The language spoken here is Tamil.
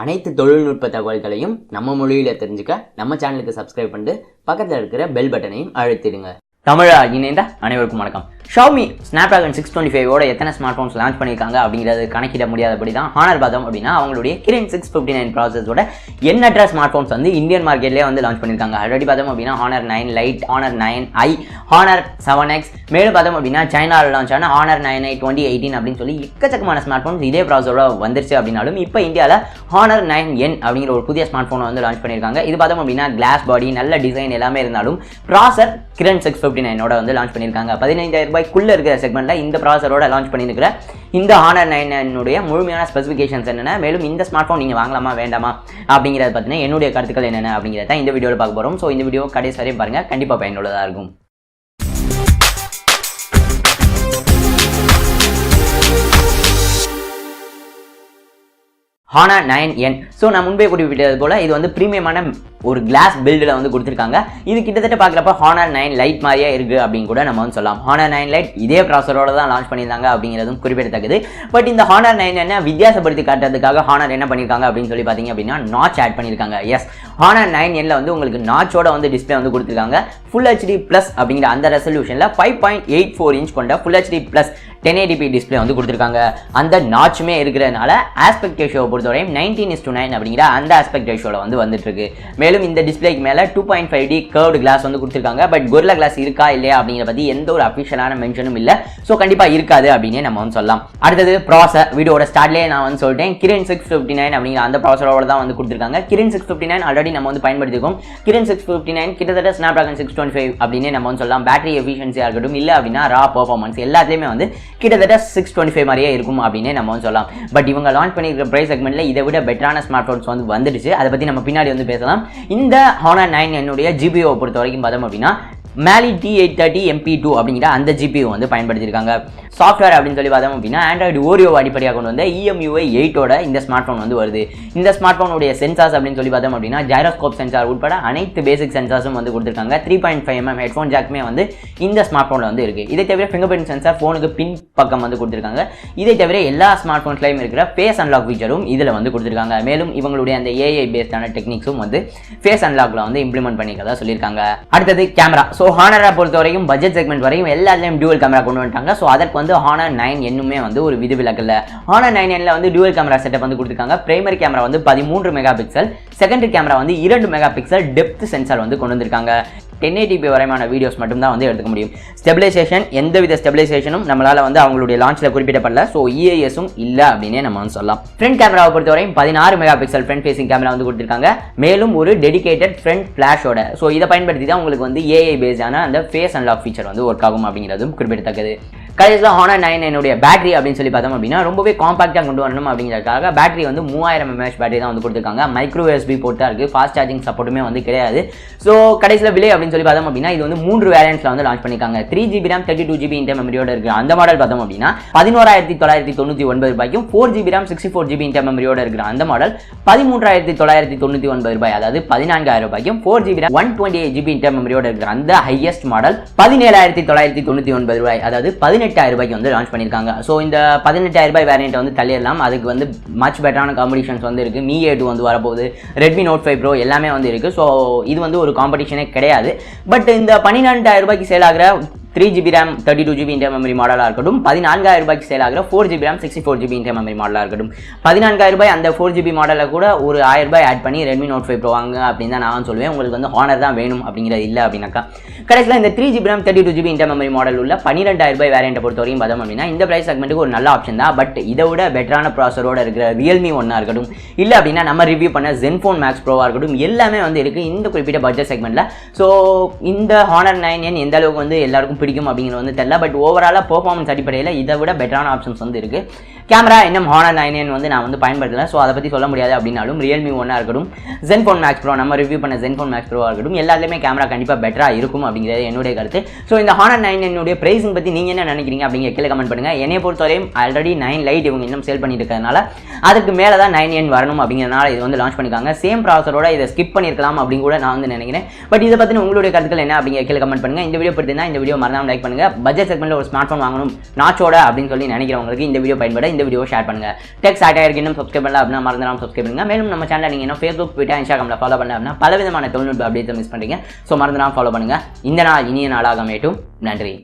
அனைத்து தொழில்நுட்ப தகவல்களையும் நம்ம மொழியில தெரிஞ்சுக்க நம்ம சேனலுக்கு சப்ஸ்கிரைப் பண்ணிட்டு பக்கத்தில் இருக்கிற பெல் பட்டனையும் அழுத்திடுங்க. தமிழா இணைந்த அனைவருக்கும் வணக்கம். Xiaomi Snapdragon 625 ஓட எத்தனை ஸ்மார்ட் போன்ஸ் லான்ச் பண்ணியிருக்காங்க அப்படிங்கிறது கணக்கிட முடியாதபடி தான் ஹானர் பார்த்தோம் அப்படின்னா அவங்களுடைய கிரின் 659 ப்ராசஸோட எண்ணற்ற ஸ்மார்ட் போன்ஸ் வந்து இந்தியன் மார்க்கெட்லேயே வந்து லான்ச் பண்ணியிருக்காங்க. ஆல்ரெடி பார்த்தோம் அப்படின்னா honour 9 light, honour 9i, honour 7x, மேலும் பார்த்தோம் அப்படின்னா சைனாவில் லான்ச் ஆன ஹானர் 9i 2018 அப்படின்னு சொல்லி எக்கச்சக்கமான ஸ்மார்ட் போன்ஸ் இதே ப்ராசஸோட வந்துருச்சு அப்படின்னாலும் இப்போ இந்தியாவில் ஹானர் 9n அப்படிங்கிற ஒரு புதிய ஸ்மார்ட் ஃபோனை வந்து லான்ச் பண்ணியிருக்காங்க. இது பார்த்தோம் அப்படின்னா கிளாஸ் பாடி, நல்ல டிசைன் எல்லாமே இருந்தாலும் ப்ராசர் கிரின் 659 வந்து லான்ச் பண்ணியிருக்காங்க. 15,000 ரூபாய்க்குள்ள இருக்கிற செக்மெண்ட்ல இந்த ப்ராசரோட லான்ச் பண்ணியிருக்கிற இந்த ஹானர் 9 முழுமையான ஸ்பெசிஃபிகேஷன்ஸ் என்னென்ன, மேலும் இந்த ஸ்மார்ட் ஃபோன் நீங்கள் வாங்கலாமா வேண்டாமா அப்படிங்கிறத பற்றின என்னுடைய கருத்துக்கள் என்னென்ன அப்படிங்கிறத இந்த வீடியோவில் பார்க்க போகிறோம். ஸோ இந்த வீடியோ கடைசி வரையும் பாருங்கள், கண்டிப்பாக பயனுள்ளதாக இருக்கும். Honour 9n. ஸோ நான் முன்பே குறிப்பிட்டது போல இது வந்து ப்ரீமியமான ஒரு கிளாஸ் பில்டில் வந்து கொடுத்துருக்காங்க. இது கிட்டத்தட்ட பார்க்குறப்ப ஹானர் 9 லைட் மாதிரியே இருக்குது அப்படின்னு கூட நம்ம வந்து சொல்லலாம். ஹானர் 9 லைட் இதே ப்ராசரோட தான் லான்ச் பண்ணியிருந்தாங்க அப்படிங்கிறதும் குறிப்பிடத்தக்கது. பட் இந்த ஹானர் 9 வித்தியாசப்படுத்தி காட்டுறதுக்காக ஹானர் என்ன பண்ணியிருக்காங்க அப்படின்னு சொல்லி பார்த்தீங்க அப்படின்னா நாச் ஆட் பண்ணியிருக்காங்க. எஸ், ஹானர் 9n வந்து உங்களுக்கு நாச்சோட வந்து டிஸ்பிளே வந்து கொடுத்துருக்காங்க. ஃபுல் ஹெச்டி ப்ளஸ் அப்படிங்கிற அந்த ரெசல்யூஷனில் 5.84 இன்ச் கொண்ட full HD plus 1080p display வந்து கொடுத்துருக்காங்க. அந்த நாச்சுமே இருக்கிறதுனால ஆஸ்பெக்ட் ரேஷியோவை பொறுத்தவரையும் 19:9 அப்படிங்கிற அந்த ஆஸ்பெக்ட் ரேஷியோவில் வந்து வந்துட்டு இருக்கு. மேலும் இந்த டிஸ்பிளேக்கு மேலே 2.5D கர்வ்டு கிளாஸ் வந்து கொடுத்துருக்காங்க. பட் கொரில்லா கிளாஸ் இருக்கா இல்லையா அப்படிங்கிற பற்றி எந்த ஒரு அஃபிஷியலான மென்ஷனும் இல்லை. ஸோ கண்டிப்பாக இருக்காது அப்படின்னு நம்ம வந்து சொல்லலாம். அடுத்தது ப்ராசர். வீடியோட ஸ்டார்ட்லேயே நான் வந்து சொல்லிட்டேன், கிரின் 659 அப்படிங்கிற அந்த ப்ராசரோட தான் வந்து கொடுத்துருக்காங்க. கிரின் 659 ஆல்ரெடி நம்ம வந்து பயன்படுத்திருக்கோம். கிரின் 659 கிட்டத்தட்ட ஸ்னாப்டிராகன் 625 அப்படின்னு நம்ம வந்து சொல்லலாம். பேட்டரி எஃபிஷியன்சியாக இருக்கட்டும், இல்லை அப்படின்னா ரா பர்ஃபார்மன்ஸ் எல்லாத்துலேயுமே வந்து கிட்டத்தட்ட 625 மாதிரியே இருக்கும் அப்படின்னு நம்ம வந்து சொல்லலாம். பட் இவங்க லான்ச் பண்ணியிருக்கிற பிரைஸ் செக்மெண்ட்ல இதை விட பெட்டரான ஸ்மார்ட் போன்ஸ் வந்து வந்துடுச்சு. அதை பற்றி நம்ம பின்னாடி வந்து பேசலாம். இந்த ஹானர் 9 ஜிபிஓ பொறுத்த வரைக்கும் பார்த்தோம் அப்படின்னா மேலி T830 MP2 அப்படிங்கிற அந்த ஜிபிஓ வந்து பயன்படுத்தியிருக்காங்க. சாஃப்ட்வேர் அப்படின்னு சொல்லி பார்த்தோம் அப்படின்னா ஆண்ட்ராய்டு ஓரியோ அடிப்படையாக கொண்டு வந்த EMUI 8ஓட இந்த ஸ்மார்ட் ஃபோன் வந்து வருது. இந்த ஸ்மார்ட் ஃபோனுடைய சென்சார்ஸ் அப்படின்னு சொல்லி பார்த்தோம் அப்படின்னா ஜைரோஸ்கோப் சென்சார் உட்பட அனைத்து பேசிக் சென்சார்ஸும் வந்து கொடுத்துருக்காங்க. 3.5mm ஹெட்ஃபோன் ஜாக்குமே வந்து இந்த ஸ்மார்ட் ஃபோனில் வந்து இருக்குது. இதை தவிர ஃபிங்கர்பிரிண்ட் சென்சார் ஃபோனுக்கு பின் பக்கம் வந்து கொடுத்துருக்காங்க. இதை தவிர எல்லா ஸ்மார்ட் ஃபோன்ஸ்லையும் இருக்கிற ஃபேஸ் அன்லாக் ஃபீச்சரும் இதில் வந்து கொடுத்துருக்காங்க. மேலும் இவங்களுடைய அந்த AI பேஸ்டான டெக்னிக்ஸும் வந்து ஃபேஸ் அன்லாக்ல வந்து இம்ப்ளிமெண்ட் பண்ணிக்கிறதா சொல்லியிருக்காங்க. அடுத்தது கேமரா. ஸோ ஹானரை பொறுத்த வரைக்கும் பட்ஜெட் செக்மெண்ட் வரைக்கும் எல்லாத்துலேயும் டியூவல் கேமரா கொண்டு வந்துட்டாங்க. ஸோ அதற்கு வந்து ஹானர் 9 வந்து ஒரு விதிவிலக்கல்ல. ஹானர் 9 வந்து டியூவல் கேமரா செட்டப் வந்து கொடுத்துருக்காங்க. பிரைமரி கேமரா வந்து 13 மெகா பிக்சல், செகண்டரி கேமரா வந்து 2 மெகா பிக்சல் டெப்த் சென்சார் வந்து கொண்டு வந்திருக்காங்க. 1080p வரைமான வீடியோஸ் மட்டும் தான் வந்து எடுத்துக்க முடியும். ஸ்டெபிலைசேஷன் எந்தவித ஸ்டெபிலைசேஷனும் நம்மளால வந்து அவங்களுடைய லான்ச்சில் குறிப்பிடப்படல. ஸோ EISம் இல்லை அப்படின்னே நம்ம வந்து சொல்லலாம். ஃப்ரண்ட் கேமராவை பொறுத்தவரையும் 16 mega pixel front facing camera வந்து கொடுத்துருக்காங்க. மேலும் ஒரு டெடிகேட்டட் ஃப்ரண்ட் ஃபிளாஷோட. ஸோ இதை பயன்படுத்தி தான் உங்களுக்கு வந்து AI பேஸ்டான அந்த ஃபேஸ் அன்லாக் ஃபீச்சர் வந்து ஒர்க் ஆகும் அப்படிங்கிறதும் குறிப்பிடத்தக்கது. கடைசியில் ஹானர் 9 பேட்டரி அப்படின்னு சொல்லி பார்த்தோம் அப்படின்னா ரொம்பவே காம்பாக்டாக கொண்டு வரணும் அப்படிங்கிறதுக்காக பேட்டரி வந்து 3000 mAh பேட்டரி தான் வந்து கொடுத்துருக்காங்க. மைக்ரோ USB போர்ட் தான் இருக்குது. ஃபாஸ்ட் சார்ஜிங் சப்போர்ட்டுமே வந்து கிடையாது. ஸோ கடைசியில் விலை அப்படின்னு சொல்லி பார்த்தோம் அப்படின்னா இது வந்து 3 வேரியன்ட்ஸில் வந்து லான்ச் பண்ணியிருக்காங்க. 3GB RAM 32GB இன்டர் மெமரியோட இருக்குது. அந்த மாடல் பார்த்தோம் அப்படின்னா 11,999 ரூபாய்க்கும், 4GB RAM 64GB இன்டர் மெமரியோட இருக்கிற அந்த மாடல் 13,999 ரூபாய், அதாவது 14,000 ரூபாய்க்கும், 4GB RAM 128GB இன்டர் மெமரியோட இருக்கிற அந்த ஹையஸ்ட் மாடல் 17,999 ரூபாய், அதாவது 18,000 ரூபாய்க்கு வந்து லான்ச் பண்ணியிருக்காங்க. ஸோ இந்த 18,000 ரூபாய் வேரியன்ட் வந்து தள்ளிடலாம். அதுக்கு வந்து மச் பெட்டரான காம்படிஷன்ஸ் வந்து இருக்குது. Mi A2 வந்து வரப்போகுது, Redmi Note 5 Pro எல்லாமே வந்து இருக்குது. ஸோ இது வந்து ஒரு காம்படிஷனே கிடையாது. பட் இந்த 12,000 ரூபாய்க்கு சேல் ஆகிற 3GB RAM 32GB inter memory மாடலாக இருக்கட்டும், 14,000 ரூபாய்க்கு சேல் ஆகிற 4GB RAM 64GB inter memory மாடலாக இருக்கட்டும், 14,000 ரூபாய் அந்த 4GB மாடலில் கூட ஒரு 1000 ரூபாய் ஆட் பண்ணி Redmi Note 5 Pro வாங்க அப்படின்னு தான் நான் சொல்லுவேன். உங்களுக்கு வந்து ஹானர் தான் வேணும் அப்படிங்கிறது இல்லை அப்படின்னாக்கா. கடைசியில் இந்த 3GB RAM 32GB inter memory model உள்ள 12,000 ரூபாய் வேரியண்ட்டை பொறுத்த வரைக்கும் பார்த்தோம் அப்படின்னா இந்த பிரைஸ் செக்மெண்ட்டுக்கு ஒரு நல்ல ஆப்ஷன் தான். பட் இதை விட பெட்டரான ப்ராசரோட இருக்கிற Realme 1 இருக்கட்டும், இல்லை அப்படின்னா நம்ம ரிவ்யூ பண்ண Zenfone Max Pro-வாக இருக்கட்டும், எல்லாமே வந்து இருக்குது இந்த குறிப்பிட்ட பட்ஜெட் செக்மெண்ட்டில். ஸோ இந்த ஹானர் 9 எந்த அளவுக்கு வந்து எல்லாருக்கும் பிடிக்கும் அப்படிங்கிறது வந்து தெரியல. பட் ஓவராலாக பெர்ஃபார்மன்ஸ் அடிப்படையில் இதை விட பெட்டரான ஆப்ஷன்ஸ் வந்து இருக்குது. கேமரா இன்னும் ஹானர் 9 வந்து நான் வந்து பயன்படுத்தலை. ஸோ அதை பற்றி சொல்ல முடியாது அப்படின்னாலும் Realme 1 இருக்கட்டும், Zenfone Max Pro நம்ம ரிவ்யூ பண்ண Zenfone Max Pro இருக்கட்டும், எல்லாத்துலேயுமே கேமரா கண்டிப்பாக பெட்டராக இருக்கும் அப்படிங்கிறது என்னுடைய கருத்து. ஸோ இந்த ஹானர் 9 பிரைசிங் பற்றி நீங்கள் என்ன நினைக்கிறீங்க அப்படிங்கிற கீழே கமெண்ட் பண்ணுங்கள். என்னை பொறுத்தவரையும் ஆல்ரெடி 9 லைட் இவங்க இன்னும் சேல் பண்ணிட்டு இருக்கிறதுனால அதுக்கு மேலே தான் 9n வரணும் அப்படிங்கிறதுனால இது வந்து லான்ச் பண்ணியிருக்காங்க. சேம் ப்ராசரோட இதை ஸ்கிப் பண்ணியிருக்கலாம் அப்படின்னு கூட நான் வந்து நினைக்கிறேன். பட் இதை பற்றி உங்களுடைய கருத்துக்கள் என்ன அப்படிங்கிற கீழே கமெண்ட் பண்ணுங்கள். இந்த வீடியோ பற்றி இந்த வீடியோ மறக்காம லைக் பண்ணுங்கள். பட்ஜெட் செக்மெண்ட்டில் ஒரு ஸ்மார்ட் ஃபோன் வாங்கணும் நாச்சோட அப்படின்னு சொல்லி நினைக்கிறவங்களுக்கு இந்த வீடியோ பயன்பட. இந்த வீடியோ ஷேர் பண்ணுங்க. டெக் சாட்டையருக்கு இன்னும் சப்ஸ்கிரைப் பண்ணல அப்படின்னா மறந்துடாம சப்ஸ்கிரைப் பண்ணுங்க. மேலும் நம்ம சேனலை நீங்க இன்னும் Facebook, Twitter, Instagramல ஃபாலோ பண்ணல அப்படின்னா பலவிதமான தொழில்நுட்ப அப்டேட்ஸ் மிஸ் பண்றீங்க. ஸோ மறந்துடாம ஃபாலோ பண்ணுங்க. இந்த நாள் இனிய நாளாக அமையட்டும். நன்றி.